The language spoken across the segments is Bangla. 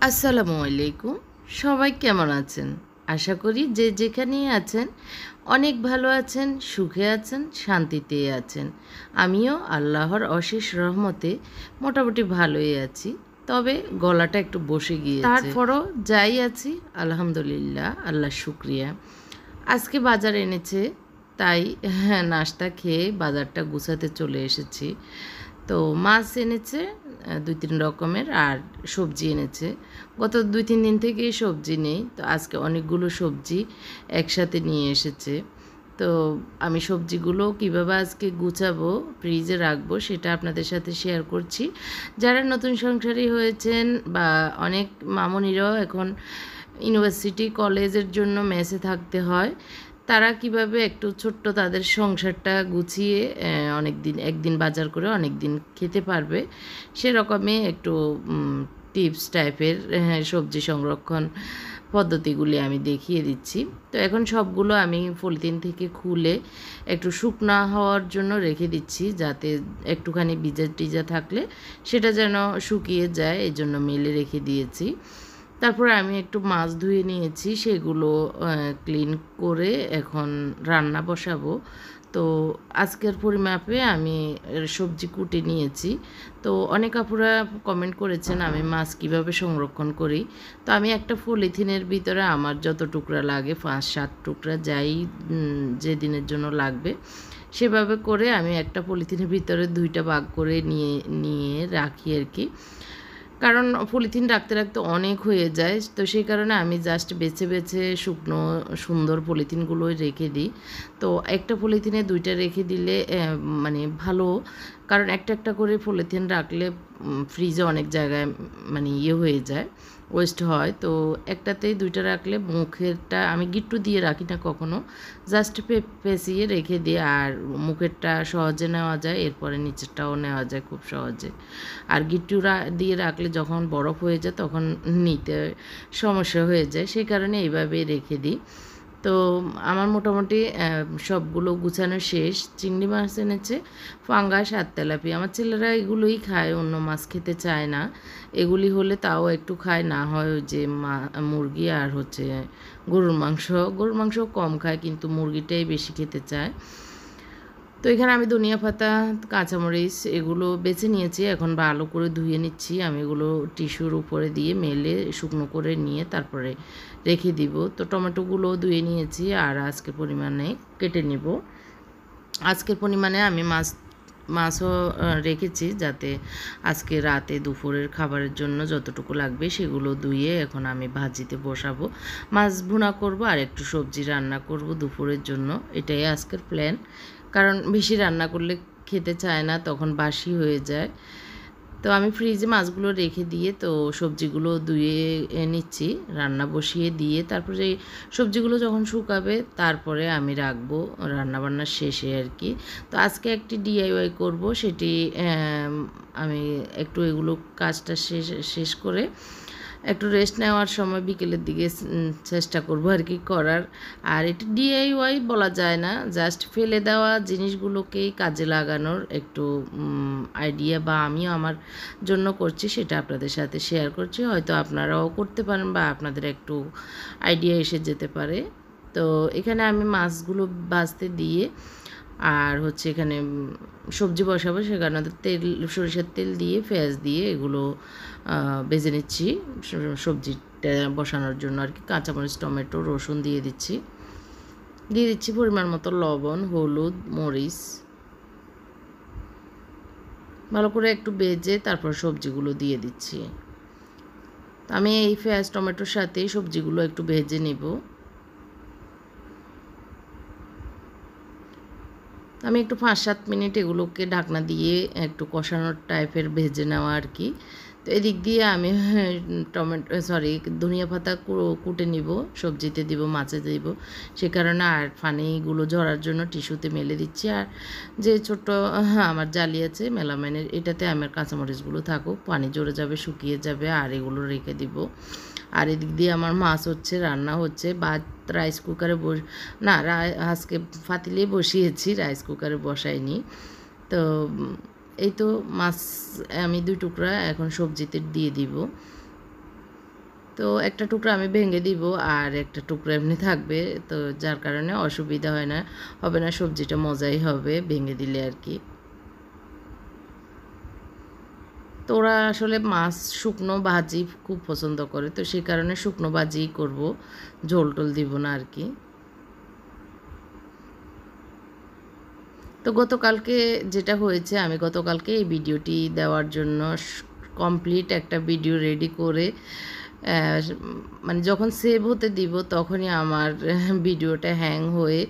আসসালামু আলাইকুম। সবাই কেমন আছেন? আশা করি যে যেখানেই আছেন অনেক ভালো আছেন, সুখে আছেন, শান্তিতে আছেন। আমিও আল্লাহর অশেষ রহমতে মোটামুটি ভালোই আছি। তবে গলাটা একটু বসে গিয়েছে। তারপরও যাই আছি আলহামদুলিল্লাহ, আল্লাহর শুকরিয়া। আজকে বাজার এনেছে, তাই নাস্তা খেয়ে বাজারটা গুছাতে চলে এসেছি। তো মাছ এনেছে ২-৩ রকমের, আর সবজি এনেছে। গত ২-৩ দিন থেকেই সবজি নেই, তো আজকে অনেকগুলো সবজি একসাথে নিয়ে এসেছে। তো আমি সবজিগুলো কীভাবে আজকে গুছাবো, ফ্রিজে রাখবো, সেটা আপনাদের সাথে শেয়ার করছি। যারা নতুন সংসারী হয়েছেন বা অনেক মামুনিরাও এখন ইউনিভার্সিটি কলেজের জন্য মেসে থাকতে হয়, তারা কিভাবে একটু ছোট্ট তাদের সংসারটা গুছিয়ে অনেক দিন একদিন বাজার করে অনেক দিন খেতে পারবে, সেরকমই একটু টিপস টাইপের সবজি সংরক্ষণ পদ্ধতিগুলি আমি দেখিয়ে দিচ্ছি। তো এখন সবগুলো আমি পলিথিন থেকে খুলে একটু শুকনা হওয়ার জন্য রেখে দিচ্ছি, যাতে একটুখানি ভিজা টিজা থাকলে সেটা যেন শুকিয়ে যায়, এই জন্য মেলে রেখে দিয়েছি। তারপরে আমি একটু মাছ ধুয়ে নিয়েছি, সেগুলো ক্লিন করে এখন রান্না বসাবো। তো আজকের পরিমাপে আমি সবজি কুটে নিয়েছি। তো অনেক আপুরা কমেন্ট করেছেন আমি মাছ কীভাবে সংরক্ষণ করি। তো আমি একটা পলিথিনের ভিতরে আমার যত টুকরা লাগে ৫-৭ টুকরা যাই যে দিনের জন্য লাগবে, সেভাবে করে আমি একটা পলিথিনের ভিতরে ২টা ভাগ করে নিয়ে নিয়ে রাখি আর কি। কারণ পলিথিন রাখতে রাখতে অনেক হয়ে যায়, তো সেই কারণে আমি জাস্ট বেছে বেছে শুকনো সুন্দর পলিথিনগুলোই রেখে দিই। তো একটা পলিথিনে ২টা রেখে দিলে মানে ভালো, কারণ একটা একটা করে পলিথিন রাখলে ফ্রিজে অনেক জায়গায় মানে হয়ে যায়, ওয়েস্ট হয়। তো একটাতেই ২টা রাখলে মুখেরটা আমি গিট্টু দিয়ে রাখি না কখনো, জাস্ট পেঁচিয়ে রেখে দিই, আর মুখেরটা সহজে নেওয়া যায়, এরপরে নিচেরটাও নেওয়া যায় খুব সহজে। আর গিট্টু দিয়ে রাখলে যখন বরফ হয়ে যায় তখন নিতে সমস্যা হয়ে যায়, সেই কারণে এইভাবেই রেখে দিই। তো আমার মোটামুটি সবগুলো গুছানো শেষ। চিংড়ি মাছ এনেছে, পাঙ্গাস আর তেলাপিয়া। আমার ছেলেরা এগুলোই খায়, অন্য মাছ খেতে চায় না। এগুলি হলে তাও একটু খায়, না হয় ওই যে মুরগি আর হচ্ছে গরুর মাংস। গরুর মাংস কম খায়, কিন্তু মুরগিটাই বেশি খেতে চায়। তো এখানে আমি ধনিয়া পাতা, কাঁচামরিচ এগুলো বেছে নিয়েছি, এখন ভালো করে ধুয়ে নিচ্ছি। আমি এগুলো টিস্যুর উপরে দিয়ে মেলে শুকনো করে নিয়ে তারপরে রেখে দিব। তো টমেটোগুলো ধুয়ে নিয়েছি আর আজকের পরিমাণে কেটে নেব। আজকের পরিমাণে আমি মাছও রেখেছি, যাতে আজকে রাতে দুপুরের খাবারের জন্য যতটুকু লাগবে সেগুলো ধুয়ে এখন আমি ভাজিতে বসাবো। মাছ ভুনা করব আর একটু সবজি রান্না করব দুপুরের জন্য, এটাই আজকের প্ল্যান। কারণ বেশি রান্না করলে খেতে চায় না, তখন বাসি হয়ে যায়। তো আমি ফ্রিজে মাছগুলো রেখে দিয়ে তো সবজিগুলো ধুয়ে নিচ্ছি, রান্না বসিয়ে দিয়ে তারপরে সবজিগুলো যখন শুকাবে তারপরে আমি রাখবো রান্নাবান্নার শেষে আর কি। তো আজকে একটি ডিআইওয়াই করব, সেটি আমি একটু এগুলো কাজটা শেষ করে একটু রেস্ট নেওয়ার সময় বিকেলের দিকে চেষ্টা করব আর কি করার। আর এটা ডিআইওয়াই বলা যায় না, জাস্ট ফেলে দেওয়া জিনিসগুলোকেই কাজে লাগানোর একটু আইডিয়া, বা আমিও আমার জন্য করছি, সেটা আপনাদের সাথে শেয়ার করছি। হয়তো আপনারাও করতে পারেন বা আপনাদের একটু আইডিয়া এসে যেতে পারে। তো এখানে আমি মাছগুলো ভাজতে দিয়ে আর হচ্ছে এখানে সবজি বসাবো, সেখানে তেল, সরিষার তেল দিয়ে পেঁয়াজ দিয়ে এগুলো ভেজে নিচ্ছি সবজিটা বসানোর জন্য আর কি। কাঁচামরিচ, টমেটো, রসুন দিয়ে দিচ্ছি পরিমাণ মতো লবণ, হলুদ, মরিচ, ভালো করে একটু ভেজে তারপর সবজিগুলো দিয়ে দিচ্ছি। আমি এই পেঁয়াজ টমেটোর সাথে সবজিগুলো একটু ভেজে নেব। আমি একটু ৫-৭ মিনিট এগুলোকে ঢাকনা দিয়ে একটু কষানোর টাইপের ভেজে নেওয়া আর কি। তো এদিক দিয়ে আমি ধনিয়া পাতা কুটে নিব, সবজিতে দিব, মাছে দিব, সে কারণে আর পানিগুলো ঝরার জন্য টিস্যুতে মেলে দিচ্ছি। আর যে ছোট্ট আমার জালি আছে মেলামাইনের, এটাতে আমার কাঁচামরিচগুলো থাকুক, পানি ঝরে যাবে, শুকিয়ে যাবে, আর এগুলো রেখে দিব। আর এদিক দিয়ে আমার মাছ হচ্ছে, রান্না হচ্ছে। ভাত রাইস কুকারে না, আজকে পাতিলে বসিয়েছি, রাইস কুকারে বসাইনি। তো এই তো মাছ আমি 2 টুকরা এখন সবজিতে দিয়ে দিব। তো একটা টুকরা আমি ভেঙে দিব আর একটা টুকরা এমনি থাকবে, তো যার কারণে অসুবিধা হয় না, হবে না, সবজিটা মজাই হবে ভেঙে দিলে আর কি। তো ওরা আসলে মাছ শুকনো ভাজি খুব পছন্দ করে, তো সেই কারণে শুকনো ভাজিই করব, ঝোল টোল দিব না আর কি। তো গতকালকে যেটা হয়েছে, আমি গতকালকে এই ভিডিওটি দেওয়ার জন্য কমপ্লিট একটা ভিডিও রেডি করে মানে যখন সেভ হতে দিব তখনই আমার ভিডিওটা হ্যাং হয়ে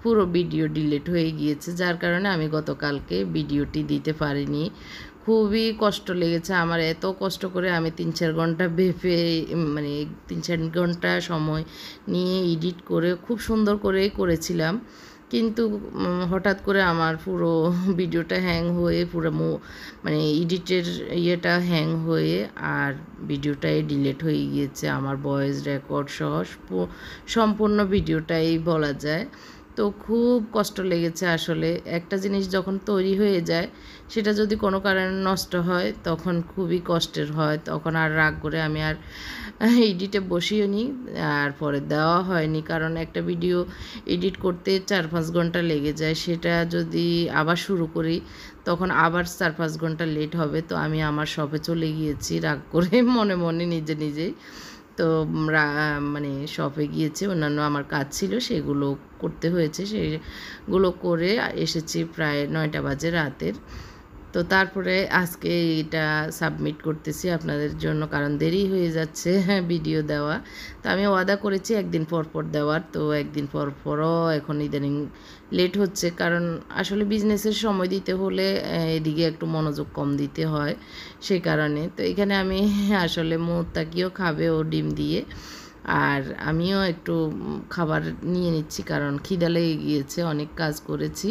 পুরো ভিডিও ডিলিট হয়ে গিয়েছে, যার কারণে আমি গতকালকে ভিডিওটি দিতে পারিনি। খুবই কষ্ট লেগেছে আমার, এত কষ্ট করে আমি 3-4 ঘন্টা ভেবে মানে 3-4 ঘন্টা সময় নিয়ে এডিট করে খুব সুন্দর করেই করেছিলাম, কিন্তু হঠাৎ করে আমার পুরো ভিডিওটা হ্যাং হয়ে পুরো মানে এডিটের ইয়েটা হ্যাং হয়ে আর ভিডিওটাই ডিলিট হয়ে গিয়েছে, আমার ভয়েস রেকর্ড সহ সম্পূর্ণ ভিডিওটাই বলা যায়। তো খুব কষ্ট লেগেছে আসলে, একটা জিনিস যখন তৈরি হয়ে যায় সেটা যদি কোনো কারণে নষ্ট হয় তখন খুবই কষ্টের হয়, তখন আর রাগ করে আমি আর এডিটে বসিও নি, আর পরে দেওয়া হয়নি, কারণ একটা ভিডিও এডিট করতে 4-5 ঘন্টা লেগে যায়, সেটা যদি আবার শুরু করি তখন আবার 4-5 ঘন্টা লেট হবে। তো আমি আমার শপে চলে গিয়েছি রাগ করে মনে মনে নিজেই। তো মানে শপে গিয়েছি, অন্যান্য আমার কাজ ছিল সেগুলো করতে হয়েছে, সেগুলো করে এসেছি প্রায় 9টা বাজে রাতের। তো তারপরে আজকে এটা সাবমিট করতেছি আপনাদের জন্য, কারণ দেরি হয়ে যাচ্ছে ভিডিও দেওয়া। তো আমি ওয়াদা করেছি একদিন পর পর দেওয়ার, তো একদিন পর পরও এখন ইদানিং লেট হচ্ছে, কারণ আসলে বিজনেসের সময় দিতে হলে এদিকে একটু মনোযোগ কম দিতে হয়, সেই কারণে। তো এখানে আমি আসলে মোত্তাকিও খাবে ও ডিম দিয়ে, আর আমিও একটু খাবার নিয়ে নিচ্ছি কারণ খিদা লেগে গিয়েছে, অনেক কাজ করেছি।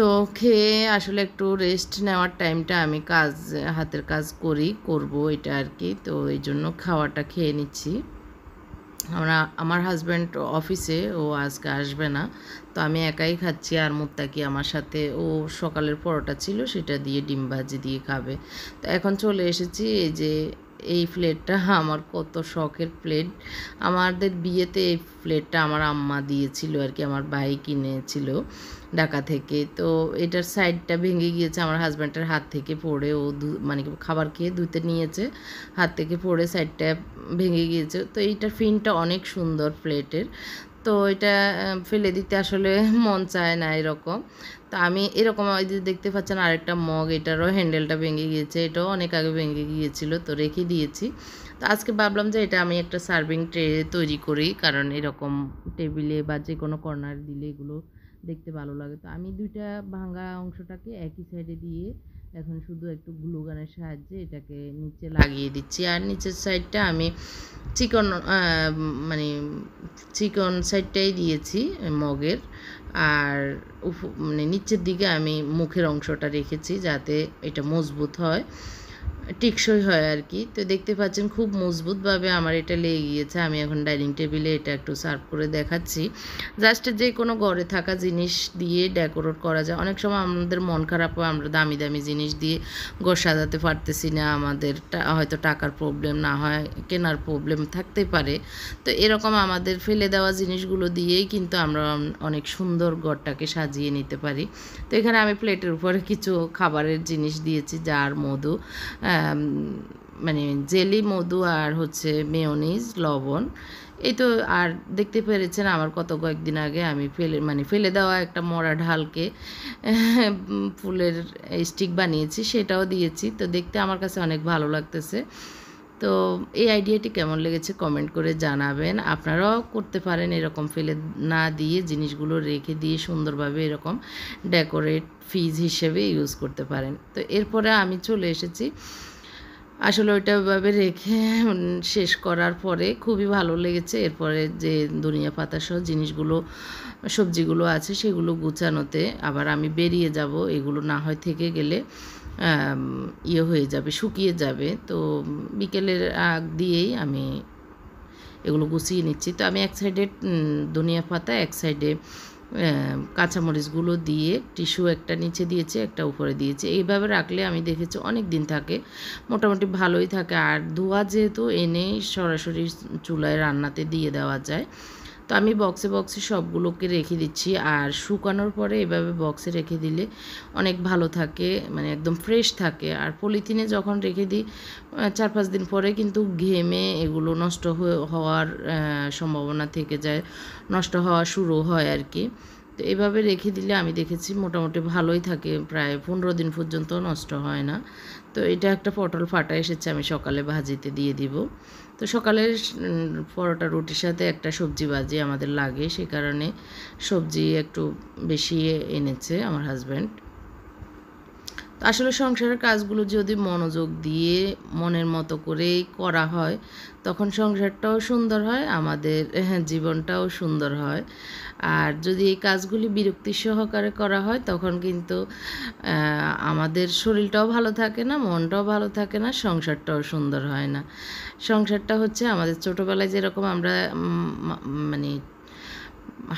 তো খেয়ে আসলে একটু রেস্ট নেওয়ার টাইমটা আমি হাতের কাজ করব এটা আর কি, তো এই জন্য খাওয়াটা খেয়ে নিচ্ছি। আমার হাজব্যান্ড অফিসে, ও আজকে আসবে না, তো আমি একাই খাচ্ছি, আর মুত্তাকি আমার সাথে, ও সকালের পরোটা ছিল সেটা দিয়ে ডিম ভাজি দিয়ে খাবে। তো এখন চলে এসেছি, এই যে এই প্লেটটা আমার কত শখের প্লেট, আমাদের বিয়েতে এই প্লেটটা আমার আম্মা দিয়েছিল আর কি, আমার ভাই কিনেছিল ঢাকা থেকে। তো এটার সাইডটা ভেঙে গিয়েছে আমার হাজব্যান্ডের হাত থেকে পড়ে, ও মানে খাবার খেয়ে ধুতে নিয়েছে, হাত থেকে পড়ে সাইডটা ভেঙে গিয়েছে। তো এইটার ফিনটা অনেক সুন্দর প্লেটের, তো এটা ফেলে দিতে আসলে মন চায় না এরকম। তো আমি এরকম ওই যে দেখতে পাচ্ছেন আরেকটা মগ, এটারও হ্যান্ডেলটা ভেঙে গিয়েছে, এটাও অনেক আগে ভেঙে গিয়েছিল, তো রেখে দিয়েছি। তো আজকে ভাবলাম যে এটা আমি একটা সার্ভিং ট্রে তৈরি করি, কারণ এরকম টেবিলে বা যে কোনো কর্নার দিলে এগুলো দেখতে ভালো লাগে। তো আমি দুইটা ভাঙা অংশটাকে একই সাইডে দিয়ে এখন শুধু একটু গ্লু গানের সাহায্যে এটাকে নিচে লাগিয়ে দিচ্ছি, আর নিচের সাইডটা আমি চিকন মানে চিকন সাইডটাই দিয়েছি মগের, আর মানে নিচের দিকে আমি মুখের অংশটা রেখেছি যাতে এটা মজবুত হয়, টেকসই হয় আর কি। তো দেখতে পাচ্ছেন খুব মজবুতভাবে আমার এটা লেগে গিয়েছে। আমি এখন ডাইনিং টেবিলে এটা একটু সার্ভ করে দেখাচ্ছি। জাস্ট যে কোনো ঘরে থাকা জিনিস দিয়ে ডেকোরেট করা যায়। অনেক সময় আমাদের মন খারাপ হয়, আমরা দামি দামি জিনিস দিয়ে ঘর সাজাতে পারতেছি না, আমাদের হয়তো টাকার প্রবলেম, না হয় কেনার প্রবলেম থাকতেই পারে। তো এরকম আমাদের ফেলে দেওয়া জিনিসগুলো দিয়েই কিন্তু আমরা অনেক সুন্দর ঘরটাকে সাজিয়ে নিতে পারি। তো এখানে আমি প্লেটের উপরে কিছু খাবারের জিনিস দিয়েছি, যার মধু, মানে জেলি, মধু, আর হচ্ছে মেয়োনিজ, লবণ, এই তো। আর দেখতে পেরেছেন আমার কয়েকদিন আগে আমি ফেলে দেওয়া একটা মরা ঢালকে ফুলের স্টিক বানিয়েছি, সেটাও দিয়েছি। তো দেখতে আমার কাছে অনেক ভালো লাগতেছে। তো এই আইডিয়াটি কেমন লেগেছে কমেন্ট করে জানাবেন। আপনারাও করতে পারেন, এরকম ফেলে না দিয়ে জিনিসগুলো রেখে দিয়ে সুন্দরভাবে এরকম ডেকোরেট পিস হিসেবে ইউজ করতে পারেন। তো এরপরে আমি চলে এসেছি, আসলে ওইটা ওইভাবে রেখে শেষ করার পরে খুবই ভালো লেগেছে। এরপরে যে ধনিয়া পাতা সহ জিনিসগুলো, সবজিগুলো আছে সেগুলো গুছানোতে, আবার আমি বেরিয়ে যাব, এগুলো না হয় থেকে গেলে ইয়ে হয়ে যাবে, শুকিয়ে যাবে। তো বিকেলের আগ দিয়েই আমি এগুলো গুছিয়ে নিচ্ছি। তো আমি এক সাইডে ধনিয়া পাতা, এক সাইডে কাঁচামরিচগুলো দিয়ে টিস্যু একটা নিচে দিয়েছি, একটা উপরে দিয়েছি। এইভাবে রাখলে আমি দেখেছি অনেক দিন থাকে, মোটামুটি ভালোই থাকে। আর ধোয়া যেহেতু এনেই সরাসরি চুলায় রান্নাতে দিয়ে দেওয়া যায়, তো আমি বক্সে বক্সে সবগুলোকে রেখে দিচ্ছি। আর শুকানোর পরে এভাবে বক্সে রেখে দিলে অনেক ভালো থাকে, মানে একদম ফ্রেশ থাকে। আর পলিথিনে যখন রেখে দিই 4-5 দিন পরে কিন্তু ঘেমে এগুলো নষ্ট হওয়ার সম্ভাবনা থেকে যায়, নষ্ট হওয়া শুরু হয় আর কি। তো এভাবে রেখে দিলে আমি দেখেছি মোটামুটি ভালোই থাকে, প্রায় 15 দিন পর্যন্ত নষ্ট হয় না। তো এটা একটা পটল ফাটা এসেছে, আমি সকালে ভাজিতে দিয়ে দিব। তো সকালের পরোটা রুটির সাথে একটা সবজি ভাজি আমাদের লাগে, সে কারণে সবজি একটু বেশি এনেছে আমার হাজব্যান্ড। আসলে সংসারের কাজগুলো যদি মনোযোগ দিয়ে মনের মতো করেই করা হয়, তখন সংসারটাও সুন্দর হয়, আমাদের জীবনটাও সুন্দর হয়। আর যদি এই কাজগুলি বিরক্তি সহকারে করা হয়, তখন কিন্তু আমাদের শরীরটাও ভালো থাকে না, মনটাও ভালো থাকে না, সংসারটাও সুন্দর হয় না। সংসারটা হচ্ছে আমাদের ছোটোবেলায় যেরকম আমরা মানে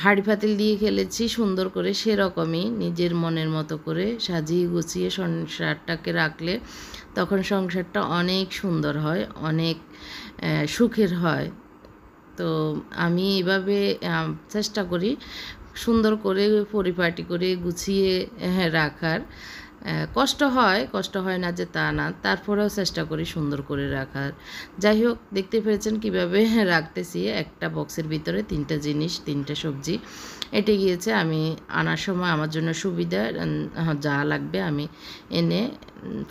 হাঁড়ি পাতিল দিয়ে খেলেছি সুন্দর করে, সেরকমই নিজের মনের মতো করে সাজিয়ে গুছিয়ে সংসারটাকে রাখলে তখন সংসারটা অনেক সুন্দর হয়, অনেক সুখের হয়। তো আমি এভাবে চেষ্টা করি সুন্দর করে পরিপাটি করে গুছিয়ে রাখার। কষ্ট হয় না যে তা না, তারপরেও চেষ্টা করি সুন্দর করে রাখার। যাই হোক, দেখতে পেরেছেন কীভাবে রাখতেছি একটা বক্সের ভিতরে 3টা জিনিস, 3টা সবজি এটে গিয়েছে। আমি আনার সময় আমার জন্য সুবিধা, যা লাগবে আমি এনে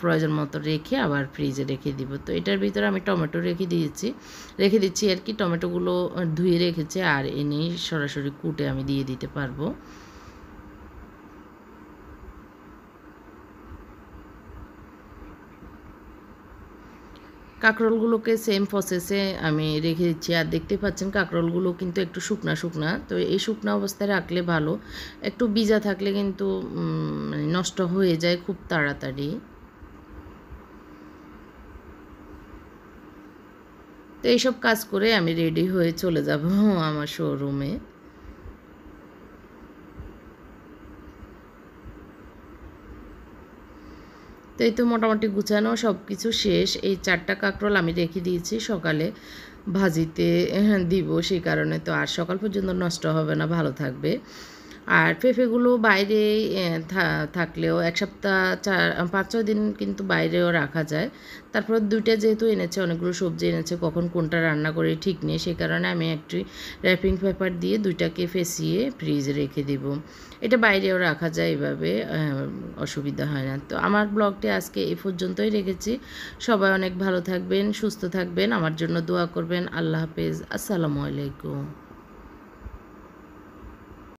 প্রয়োজন মতো রেখে আবার ফ্রিজে রেখে দিব। তো এটার ভিতরে আমি টমেটো রেখে দিচ্ছি আর কি। টমেটোগুলো ধুয়ে রেখেছি, আর এনেই সরাসরি কুটে আমি দিয়ে দিতে পারবো। কাঁকরোলগুলোকে সেম প্রসেসে আমি রেখে দিচ্ছি। আর দেখতে পাচ্ছেন কাঁকরোলগুলো কিন্তু একটু শুকনা শুকনা, তো এই শুকনা অবস্থায় রাখলে ভালো। একটু ভিজা থাকলে কিন্তু মানে নষ্ট হয়ে যায় খুব তাড়াতাড়ি। তো এইসব কাজ করে আমি রেডি হয়ে চলে যাব আমার শোরুমে। তো এই তো মোটামুটি গুছানো সব কিছু শেষ। এই 4টা কাঁকরোল আমি রেখে দিয়েছি সকালে ভাজিতে দিব, সেই কারণে তো আর সকাল পর্যন্ত নষ্ট হবে না, ভালো থাকবে। আর পেঁপেগুলো বাইরে থাকলেও 1 সপ্তাহ 5-6 দিন কিন্তু বাইরেও রাখা যায়। তারপর 2টা যেহেতু এনেছে, অনেকগুলো সবজি এনেছে, কখন কোনটা রান্না করি ঠিক নেই, সেই কারণে আমি একটি র্যাপিং পেপার দিয়ে 2টাকে ফেঁচিয়ে ফ্রিজে রেখে দিব। এটা বাইরেও রাখা যায়, এভাবে অসুবিধা হয় না। তো আমার ব্লগটি আজকে এই পর্যন্তই রেখেছি। সবাই অনেক ভালো থাকবেন, সুস্থ থাকবেন, আমার জন্য দোয়া করবেন। আল্লাহ হাফেজ, আসসালামু আলাইকুম।